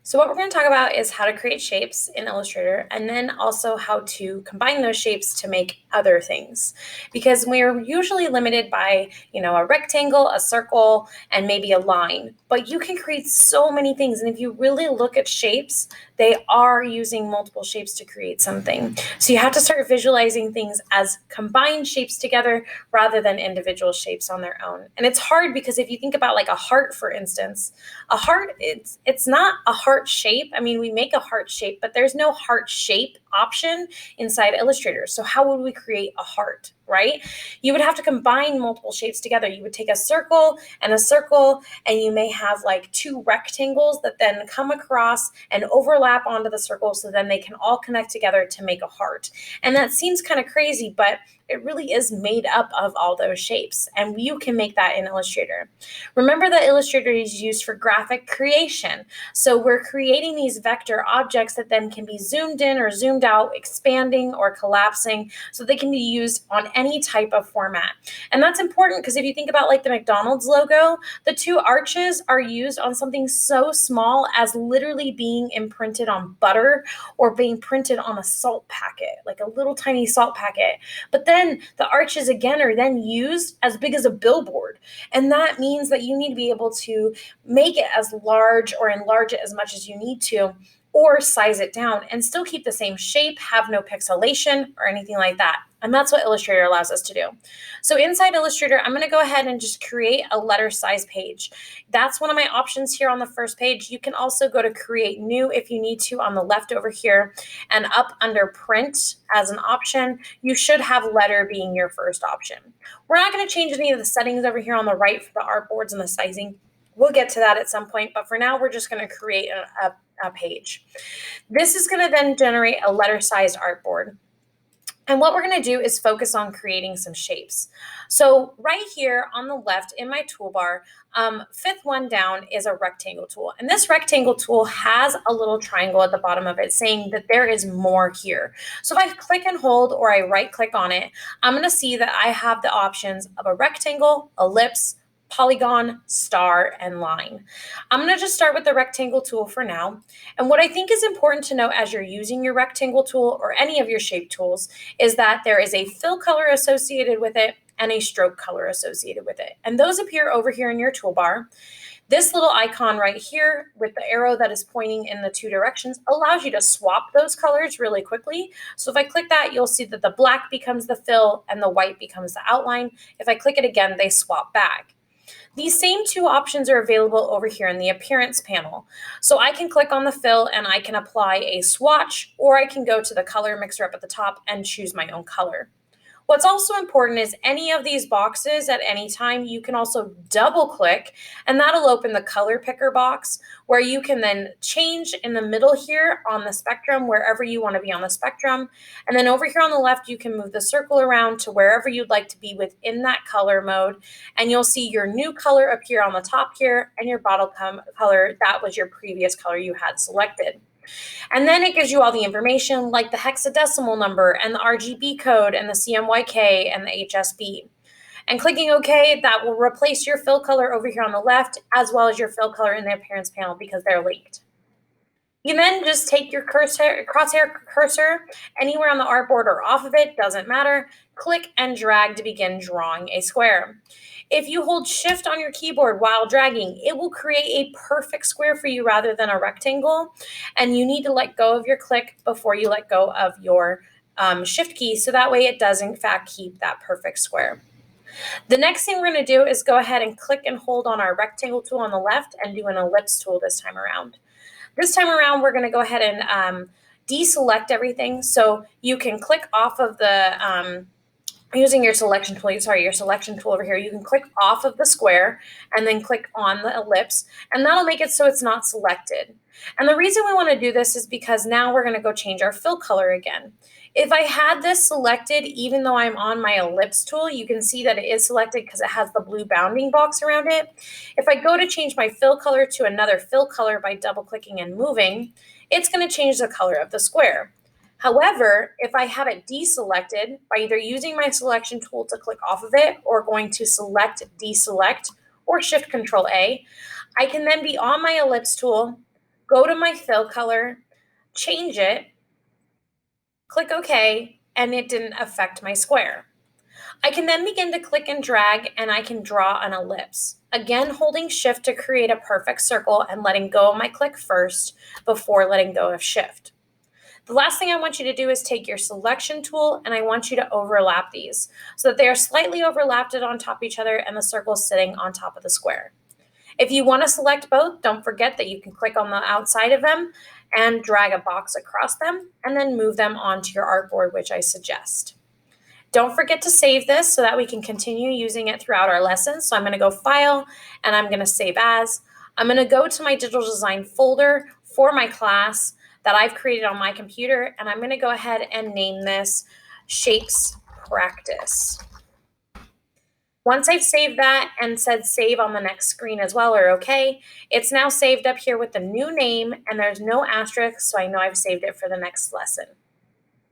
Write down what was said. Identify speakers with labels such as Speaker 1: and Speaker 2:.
Speaker 1: So what we're going to talk about is how to create shapes in Illustrator and then also how to combine those shapes to make other things. Because we're usually limited by, a rectangle, a circle, and maybe a line. But you can create so many things. And if you really look at shapes, they are using multiple shapes to create something. So you have to start visualizing things as combined shapes together rather than individual shapes on their own. And it's hard because if you think about like a heart, for instance, a heart, it's not a heart shape. I mean, we make a heart shape, but there's no heart shape option inside Illustrator. So how would we create a heart, right? You would have to combine multiple shapes together. You would take a circle, and you may have like two rectangles that then come across and overlap onto the circle, so then they can all connect together to make a heart. And that seems kind of crazy, but it really is made up of all those shapes, and you can make that in Illustrator. Remember that Illustrator is used for graphic creation. So we're creating these vector objects that then can be zoomed in or zoomed out, expanding or collapsing, so they can be used on any type of format. And that's important because if you think about like the McDonald's logo, the two arches are used on something so small as literally being imprinted on butter or being printed on a salt packet, like a little tiny salt packet. But then the arches again are then used as big as a billboard. And that means that you need to be able to make it as large or enlarge it as much as you need to, or size it down and still keep the same shape, have no pixelation or anything like that. And that's what Illustrator allows us to do. So inside Illustrator, I'm going to go ahead and just create a letter size page. That's one of my options here on the first page. You can also go to create new if you need to on the left over here, and up under print as an option, you should have letter being your first option. We're not going to change any of the settings over here on the right for the artboards and the sizing. We'll get to that at some point, but for now, we're just going to create a page. This is going to then generate a letter-sized artboard. And what we're going to do is focus on creating some shapes. So right here on the left in my toolbar, fifth one down is a rectangle tool. And this rectangle tool has a little triangle at the bottom of it saying that there is more here. So if I click and hold or I right click on it, I'm going to see that I have the options of a rectangle, ellipse, polygon, star, and line. I'm going to just start with the rectangle tool for now. And what I think is important to know as you're using your rectangle tool or any of your shape tools is that there is a fill color associated with it and a stroke color associated with it. And those appear over here in your toolbar. This little icon right here with the arrow that is pointing in the two directions allows you to swap those colors really quickly. So if I click that, you'll see that the black becomes the fill and the white becomes the outline. If I click it again, they swap back. These same two options are available over here in the appearance panel. So I can click on the fill and I can apply a swatch, or I can go to the color mixer up at the top and choose my own color. What's also important is any of these boxes at any time, you can also double click and that'll open the color picker box where you can then change in the middle here on the spectrum, wherever you want to be on the spectrum. And then over here on the left, you can move the circle around to wherever you'd like to be within that color mode. And you'll see your new color appear on the top here and your bottom color, that was your previous color you had selected. And then it gives you all the information like the hexadecimal number and the RGB code and the CMYK and the HSB. And clicking OK, that will replace your fill color over here on the left as well as your fill color in the appearance panel because they're linked. You then just take your crosshair cursor anywhere on the artboard or off of it, doesn't matter, click and drag to begin drawing a square. If you hold shift on your keyboard while dragging, it will create a perfect square for you rather than a rectangle. And you need to let go of your click before you let go of your shift key. So that way it does in fact keep that perfect square. The next thing we're going to do is go ahead and click and hold on our rectangle tool on the left and do an ellipse tool this time around. This time around, we're going to go ahead and deselect everything. So you can click off of the using your selection tool, your selection tool over here, you can click off of the square and then click on the ellipse, and that'll make it so it's not selected. And the reason we want to do this is because now we're going to go change our fill color again. If I had this selected, even though I'm on my ellipse tool, you can see that it is selected because it has the blue bounding box around it. If I go to change my fill color to another fill color by double clicking and moving, it's going to change the color of the square. However, if I have it deselected by either using my selection tool to click off of it or going to select, deselect, or shift control A, I can then be on my ellipse tool, go to my fill color, change it, click OK, and it didn't affect my square. I can then begin to click and drag and I can draw an ellipse. Again, holding shift to create a perfect circle and letting go of my click first before letting go of shift. The last thing I want you to do is take your selection tool and I want you to overlap these so that they are slightly overlapped on top of each other and the circle is sitting on top of the square. If you want to select both, don't forget that you can click on the outside of them and drag a box across them and then move them onto your artboard, which I suggest. Don't forget to save this so that we can continue using it throughout our lessons. So I'm going to go File and I'm going to Save As. I'm going to go to my digital design folder for my class that I've created on my computer, and I'm going to go ahead and name this Shapes Practice. Once I've saved that and said save on the next screen as well, or OK, it's now saved up here with the new name and there's no asterisk, so I know I've saved it for the next lesson.